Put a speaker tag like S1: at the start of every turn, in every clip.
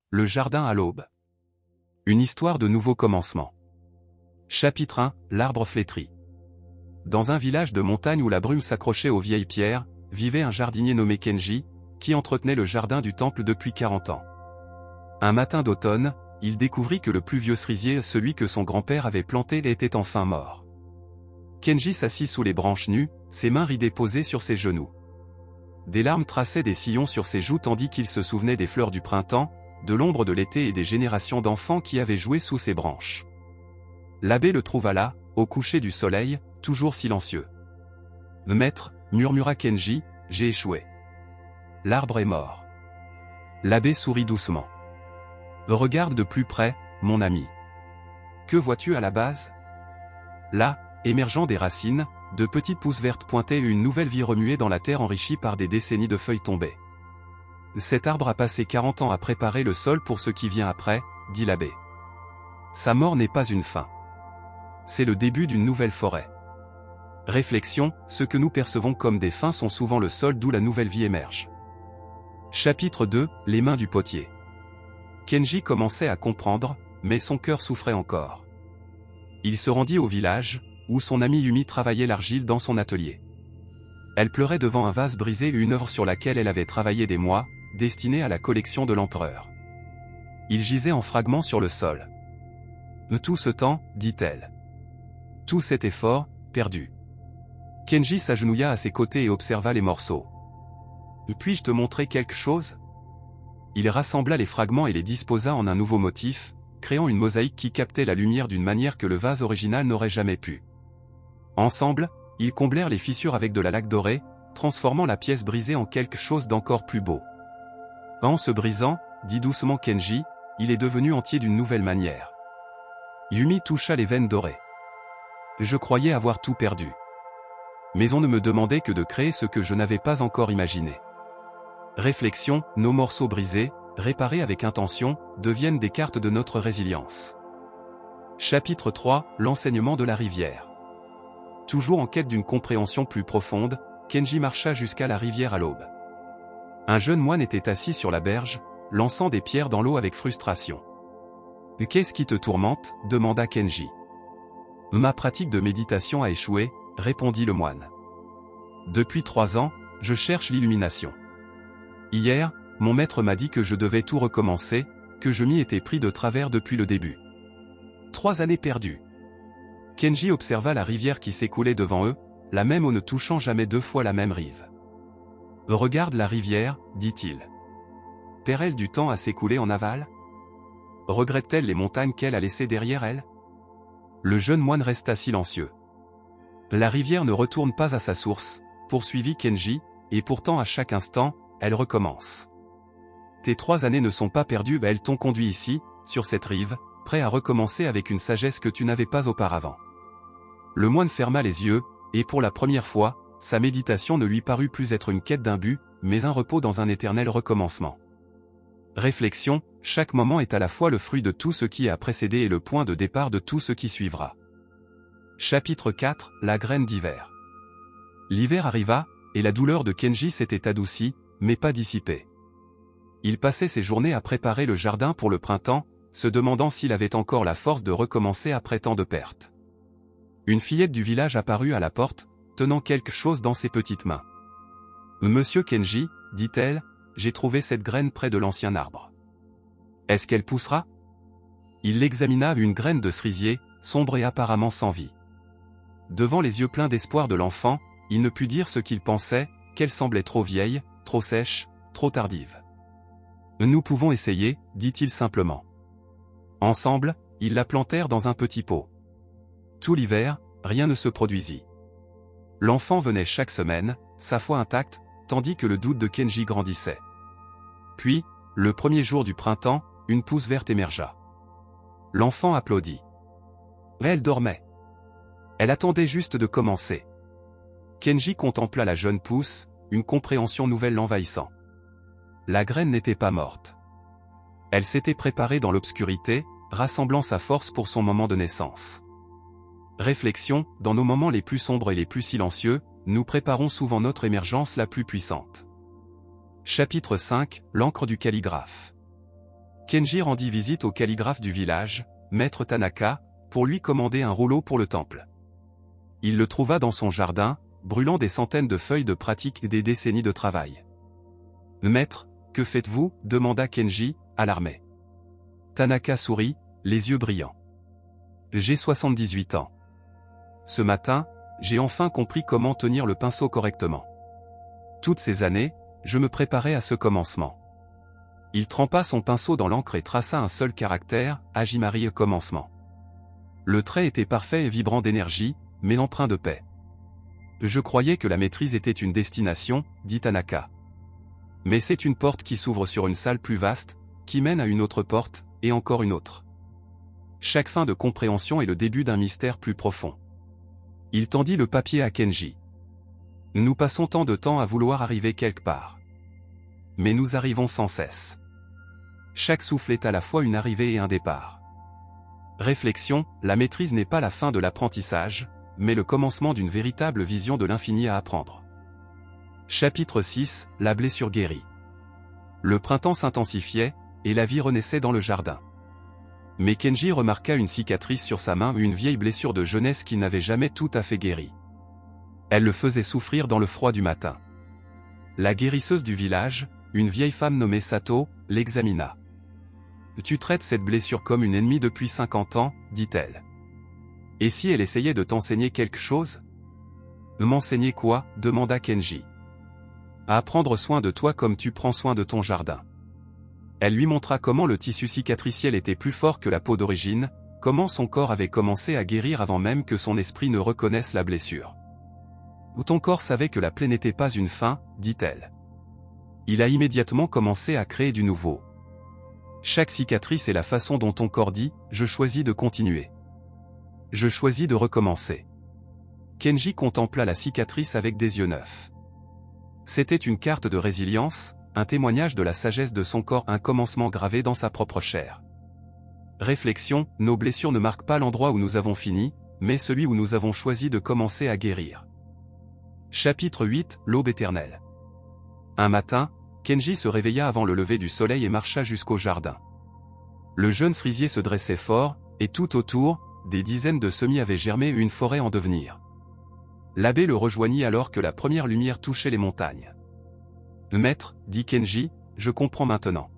S1: Le jardin à l'aube. Une histoire de nouveau commencement. Chapitre 1, l'arbre flétri. Dans un village de montagne où la brume s'accrochait aux vieilles pierres, vivait un jardinier nommé Kenji, qui entretenait le jardin du temple depuis 40 ans. Un matin d'automne, il découvrit que le plus vieux cerisier, celui que son grand-père avait planté, était enfin mort. Kenji s'assit sous les branches nues, ses mains ridées posées sur ses genoux. Des larmes traçaient des sillons sur ses joues tandis qu'il se souvenait des fleurs du printemps, de l'ombre de l'été et des générations d'enfants qui avaient joué sous ses branches. L'abbé le trouva là, au coucher du soleil, toujours silencieux. « Maître, murmura Kenji, j'ai échoué. L'arbre est mort. » L'abbé sourit doucement. « Regarde de plus près, mon ami. Que vois-tu à la base ? » Là, émergeant des racines, de petites pousses vertes pointaient une nouvelle vie remuée dans la terre enrichie par des décennies de feuilles tombées. « Cet arbre a passé 40 ans à préparer le sol pour ce qui vient après, » dit l'abbé. « Sa mort n'est pas une fin. C'est le début d'une nouvelle forêt. » Réflexion, ce que nous percevons comme des fins sont souvent le sol d'où la nouvelle vie émerge. Chapitre 2, les mains du potier. Kenji commençait à comprendre, mais son cœur souffrait encore. Il se rendit au village, où son amie Yumi travaillait l'argile dans son atelier. Elle pleurait devant un vase brisé et une œuvre sur laquelle elle avait travaillé des mois, destinée à la collection de l'empereur. Il gisait en fragments sur le sol. « Tout ce temps, dit-elle. Tout cet effort, perdu. » Kenji s'agenouilla à ses côtés et observa les morceaux. « Puis-je te montrer quelque chose ?» Il rassembla les fragments et les disposa en un nouveau motif, créant une mosaïque qui captait la lumière d'une manière que le vase original n'aurait jamais pu. Ensemble, ils comblèrent les fissures avec de la laque dorée, transformant la pièce brisée en quelque chose d'encore plus beau. En se brisant, dit doucement Kenji, il est devenu entier d'une nouvelle manière. Yumi toucha les veines dorées. Je croyais avoir tout perdu. Mais on ne me demandait que de créer ce que je n'avais pas encore imaginé. Réflexion, nos morceaux brisés, réparés avec intention, deviennent des cartes de notre résilience. Chapitre 3, l'enseignement de la rivière. Toujours en quête d'une compréhension plus profonde, Kenji marcha jusqu'à la rivière à l'aube. Un jeune moine était assis sur la berge, lançant des pierres dans l'eau avec frustration. « Qu'est-ce qui te tourmente » demanda Kenji. « Ma pratique de méditation a échoué » répondit le moine. « Depuis 3 ans, je cherche l'illumination. Hier, mon maître m'a dit que je devais tout recommencer, que je m'y étais pris de travers depuis le début. 3 années perdues. » Kenji observa la rivière qui s'écoulait devant eux, la même eau ne touchant jamais 2 fois la même rive. « Regarde la rivière, dit-il. Perd-elle du temps à s'écouler en aval ? Regrette-t-elle les montagnes qu'elle a laissées derrière elle ? » Le jeune moine resta silencieux. « La rivière ne retourne pas à sa source, poursuivit Kenji, et pourtant à chaque instant, elle recommence. Tes 3 années ne sont pas perdues, elles t'ont conduit ici, sur cette rive, prêt à recommencer avec une sagesse que tu n'avais pas auparavant. » Le moine ferma les yeux, et pour la première fois, sa méditation ne lui parut plus être une quête d'un but, mais un repos dans un éternel recommencement. Réflexion, chaque moment est à la fois le fruit de tout ce qui a précédé et le point de départ de tout ce qui suivra. Chapitre 4, la graine d'hiver. L'hiver arriva, et la douleur de Kenji s'était adoucie, mais pas dissipée. Il passait ses journées à préparer le jardin pour le printemps, se demandant s'il avait encore la force de recommencer après tant de pertes. Une fillette du village apparut à la porte, tenant quelque chose dans ses petites mains. « Monsieur Kenji, dit-elle, j'ai trouvé cette graine près de l'ancien arbre. Est-ce qu'elle poussera ?» Il l'examina, une graine de cerisier, sombre et apparemment sans vie. Devant les yeux pleins d'espoir de l'enfant, il ne put dire ce qu'il pensait, qu'elle semblait trop vieille, trop sèche, trop tardive. « Nous pouvons essayer, dit-il simplement. » Ensemble, ils la plantèrent dans un petit pot. Tout l'hiver, rien ne se produisit. L'enfant venait chaque semaine, sa foi intacte, tandis que le doute de Kenji grandissait. Puis, le premier jour du printemps, une pousse verte émergea. L'enfant applaudit. Elle dormait. Elle attendait juste de commencer. Kenji contempla la jeune pousse, une compréhension nouvelle l'envahissant. La graine n'était pas morte. Elle s'était préparée dans l'obscurité, rassemblant sa force pour son moment de naissance. Réflexion, dans nos moments les plus sombres et les plus silencieux, nous préparons souvent notre émergence la plus puissante. Chapitre 5, l'encre du calligraphe. Kenji rendit visite au calligraphe du village, maître Tanaka, pour lui commander un rouleau pour le temple. Il le trouva dans son jardin, brûlant des centaines de feuilles de pratique et des décennies de travail. « Maître, que faites-vous » demanda Kenji, alarmé. Tanaka sourit, les yeux brillants. « J'ai 78 ans. Ce matin, j'ai enfin compris comment tenir le pinceau correctement. Toutes ces années, je me préparais à ce commencement. » Il trempa son pinceau dans l'encre et traça un seul caractère, Hajimari commencement. Le trait était parfait et vibrant d'énergie, mais empreint de paix. « Je croyais que la maîtrise était une destination, dit Tanaka. Mais c'est une porte qui s'ouvre sur une salle plus vaste, qui mène à une autre porte, et encore une autre. Chaque fin de compréhension est le début d'un mystère plus profond. » Il tendit le papier à Kenji. « Nous passons tant de temps à vouloir arriver quelque part. Mais nous arrivons sans cesse. Chaque souffle est à la fois une arrivée et un départ. Réflexion, la maîtrise n'est pas la fin de l'apprentissage, mais le commencement d'une véritable vision de l'infini à apprendre. » Chapitre 6, la blessure guérie. Le printemps s'intensifiait, et la vie renaissait dans le jardin. Mais Kenji remarqua une cicatrice sur sa main, une vieille blessure de jeunesse qui n'avait jamais tout à fait guéri. Elle le faisait souffrir dans le froid du matin. La guérisseuse du village, une vieille femme nommée Sato, l'examina. « Tu traites cette blessure comme une ennemie depuis 50 ans, dit-elle. Et si elle essayait de t'enseigner quelque chose ?»« M'enseigner quoi » demanda Kenji. « À prendre soin de toi comme tu prends soin de ton jardin. » Elle lui montra comment le tissu cicatriciel était plus fort que la peau d'origine, comment son corps avait commencé à guérir avant même que son esprit ne reconnaisse la blessure. « Où ton corps savait que la plaie n'était pas une fin, dit-elle. Il a immédiatement commencé à créer du nouveau. Chaque cicatrice est la façon dont ton corps dit « Je choisis de continuer. Je choisis de recommencer. » Kenji contempla la cicatrice avec des yeux neufs. C'était une carte de résilience, un témoignage de la sagesse de son corps, un commencement gravé dans sa propre chair. Réflexion, nos blessures ne marquent pas l'endroit où nous avons fini, mais celui où nous avons choisi de commencer à guérir. Chapitre 8, l'aube éternelle. Un matin, Kenji se réveilla avant le lever du soleil et marcha jusqu'au jardin. Le jeune cerisier se dressait fort, et tout autour, des dizaines de semis avaient germé, une forêt en devenir. L'abbé le rejoignit alors que la première lumière touchait les montagnes. « Maître, dit Kenji, je comprends maintenant.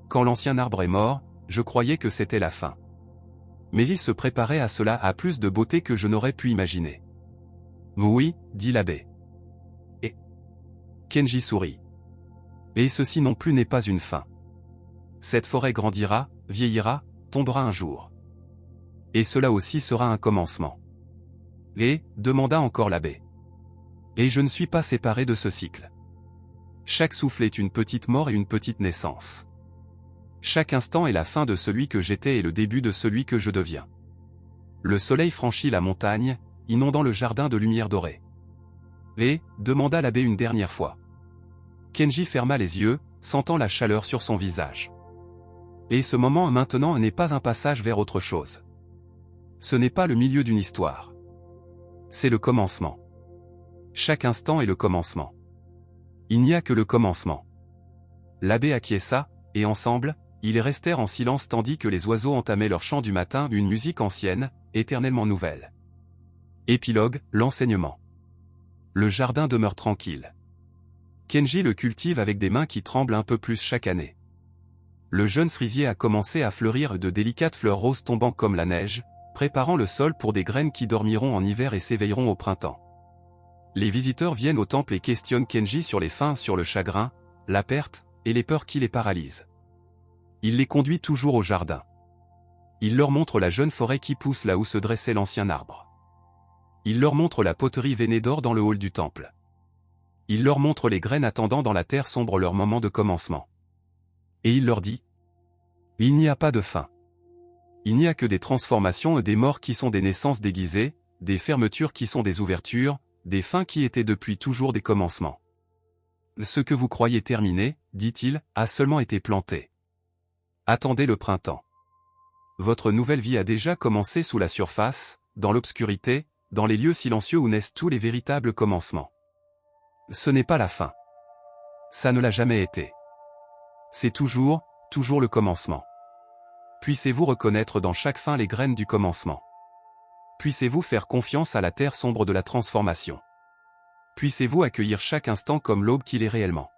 S1: Quand l'ancien arbre est mort, je croyais que c'était la fin. Mais il se préparait à cela, à plus de beauté que je n'aurais pu imaginer. »« Oui, dit l'abbé. » Et Kenji sourit. « Et ceci non plus n'est pas une fin. Cette forêt grandira, vieillira, tombera un jour. Et cela aussi sera un commencement. » Et, demanda encore l'abbé. « Et je ne suis pas séparé de ce cycle. Chaque souffle est une petite mort et une petite naissance. Chaque instant est la fin de celui que j'étais et le début de celui que je deviens. » Le soleil franchit la montagne, inondant le jardin de lumière dorée. « Et » demanda l'abbé une dernière fois. Kenji ferma les yeux, sentant la chaleur sur son visage. « Et ce moment maintenant n'est pas un passage vers autre chose. Ce n'est pas le milieu d'une histoire. C'est le commencement. Chaque instant est le commencement. Il n'y a que le commencement. » L'abbé acquiesça, et ensemble, ils restèrent en silence tandis que les oiseaux entamaient leur chant du matin, une musique ancienne, éternellement nouvelle. Épilogue, l'enseignement. Le jardin demeure tranquille. Kenji le cultive avec des mains qui tremblent un peu plus chaque année. Le jeune cerisier a commencé à fleurir, de délicates fleurs roses tombant comme la neige, préparant le sol pour des graines qui dormiront en hiver et s'éveilleront au printemps. Les visiteurs viennent au temple et questionnent Kenji sur les fins, sur le chagrin, la perte, et les peurs qui les paralysent. Il les conduit toujours au jardin. Il leur montre la jeune forêt qui pousse là où se dressait l'ancien arbre. Il leur montre la poterie veinée d'or dans le hall du temple. Il leur montre les graines attendant dans la terre sombre leur moment de commencement. Et il leur dit : il n'y a pas de fin. Il n'y a que des transformations et des morts qui sont des naissances déguisées, des fermetures qui sont des ouvertures, des fins qui étaient depuis toujours des commencements. Ce que vous croyez terminé, dit-il, a seulement été planté. Attendez le printemps. Votre nouvelle vie a déjà commencé sous la surface, dans l'obscurité, dans les lieux silencieux où naissent tous les véritables commencements. Ce n'est pas la fin. Ça ne l'a jamais été. C'est toujours toujours le commencement. Puissez-vous reconnaître dans chaque fin les graines du commencement. Puissez-vous faire confiance à la terre sombre de la transformation. Puissez-vous accueillir chaque instant comme l'aube qu'il est réellement.